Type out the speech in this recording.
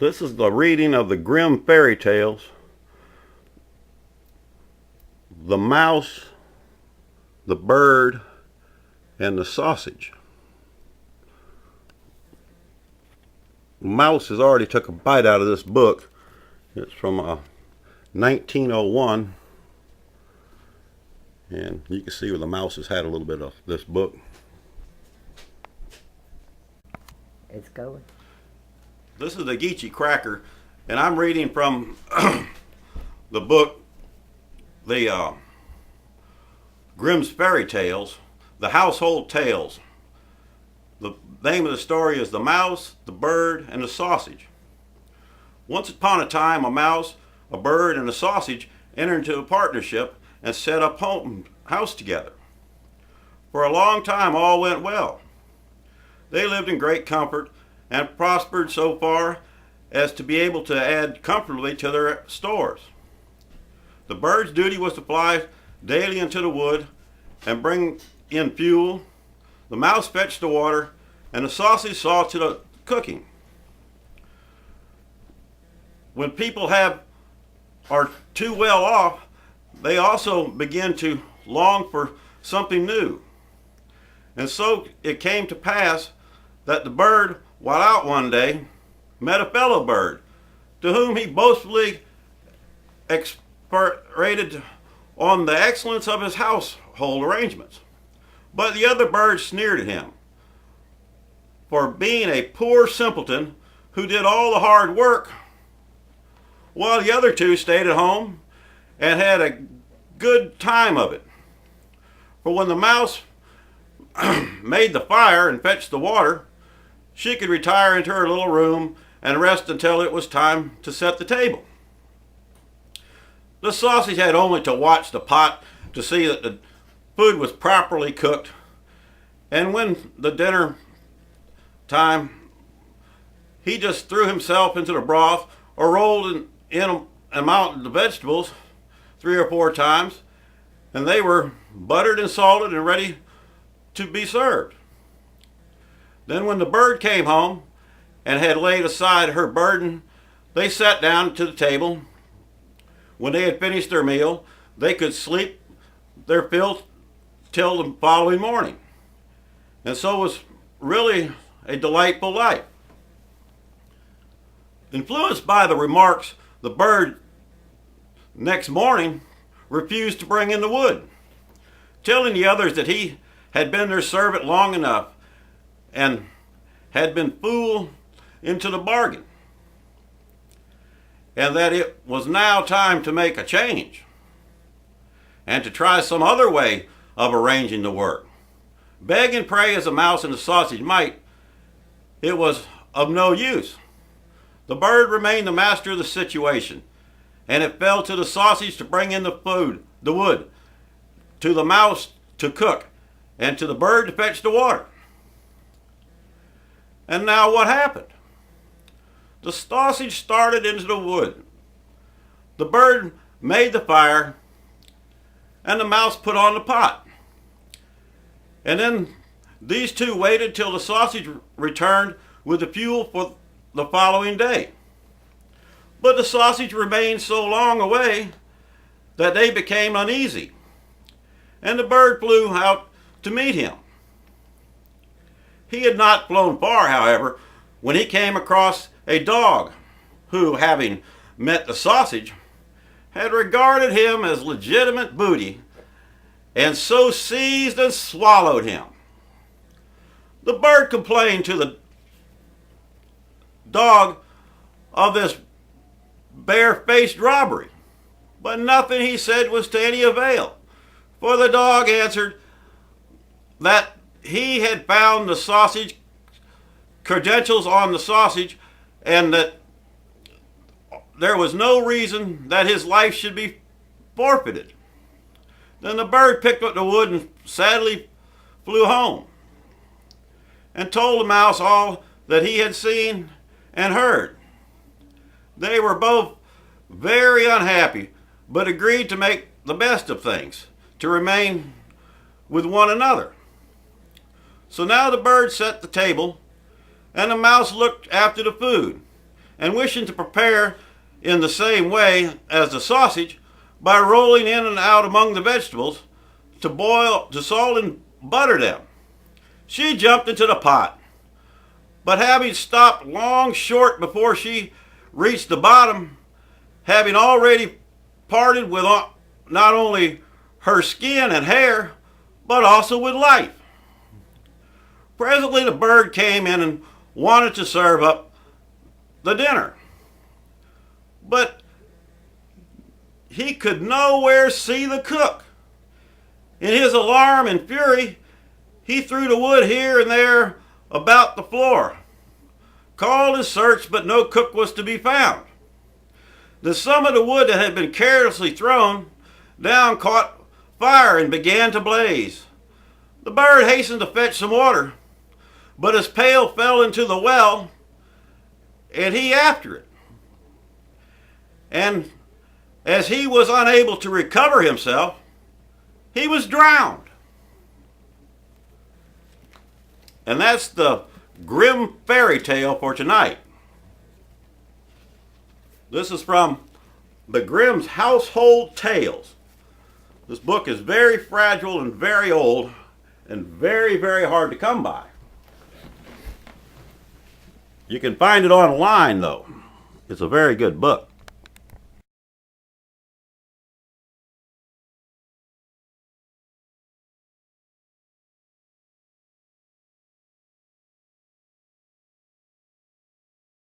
This is the reading of the Grimm fairy tales, The Mouse, the Bird, and the Sausage. The mouse has already took a bite out of this book. It's from 1901, and you can see where the mouse has had a little bit of this book. It's going. This is the Geechee Cracker, and I'm reading from the book, the Grimm's Fairy Tales, the Household Tales. The name of the story is The Mouse, the Bird, and the Sausage. Once upon a time, a mouse, a bird, and a sausage entered into a partnership and set up house together. For a long time, all went well. They lived in great comfort and prospered so far as to be able to add comfortably to their stores. The bird's duty was to fly daily into the wood and bring in fuel. The mouse fetched the water, and the sausage saw to the cooking. When people are too well off, they also begin to long for something new. And so it came to pass that the bird, while out one day, met a fellow bird, to whom he boastfully expatiated on the excellence of his household arrangements. But the other bird sneered at him for being a poor simpleton who did all the hard work, while the other two stayed at home and had a good time of it. For when the mouse made the fire and fetched the water, she could retire into her little room and rest until it was time to set the table. The sausage had only to watch the pot to see that the food was properly cooked, and when the dinner time, he just threw himself into the broth or rolled in an amount of vegetables 3 or 4 times, and they were buttered and salted and ready to be served. Then when the bird came home and had laid aside her burden, they sat down to the table. When they had finished their meal, they could sleep their fill till the following morning. And so it was really a delightful life. Influenced by the remarks, the bird next morning refused to bring in the wood, telling the others that he had been their servant long enough and had been fooled into the bargain, and that it was now time to make a change and to try some other way of arranging the work. Beg and pray as a mouse and a sausage might, it was of no use. The bird remained the master of the situation, and it fell to the sausage to bring in the wood, to the mouse to cook, and to the bird to fetch the water. And now what happened? The sausage started into the wood. The bird made the fire, and the mouse put on the pot. And then these two waited till the sausage returned with the fuel for the following day. But the sausage remained so long away that they became uneasy, and the bird flew out to meet him. He had not flown far, however, when he came across a dog who, having met the sausage, had regarded him as legitimate booty and so seized and swallowed him. The bird complained to the dog of this bare-faced robbery, but nothing he said was to any avail, for the dog answered that he had found the sausage credentials on the sausage, and that there was no reason that his life should be forfeited. Then the bird picked up the wood and sadly flew home, and told the mouse all that he had seen and heard. They were both very unhappy, but agreed to make the best of things, to remain with one another. So now the bird set the table, and the mouse looked after the food, and wishing to prepare in the same way as the sausage by rolling in and out among the vegetables to salt and butter them. She jumped into the pot, but having stopped long short before she reached the bottom, having already parted with not only her skin and hair, but also with life. Presently the bird came in and wanted to serve up the dinner, but he could nowhere see the cook. In his alarm and fury, he threw the wood here and there about the floor, called and searched, but no cook was to be found. Then some of the wood that had been carelessly thrown down caught fire and began to blaze. The bird hastened to fetch some water, but his pail fell into the well, and he after it. And as he was unable to recover himself, he was drowned. And that's the Grimm fairy tale for tonight. This is from the Grimm's Household Tales. This book is very fragile and very old and very, very hard to come by. You can find it online though. It's a very good book.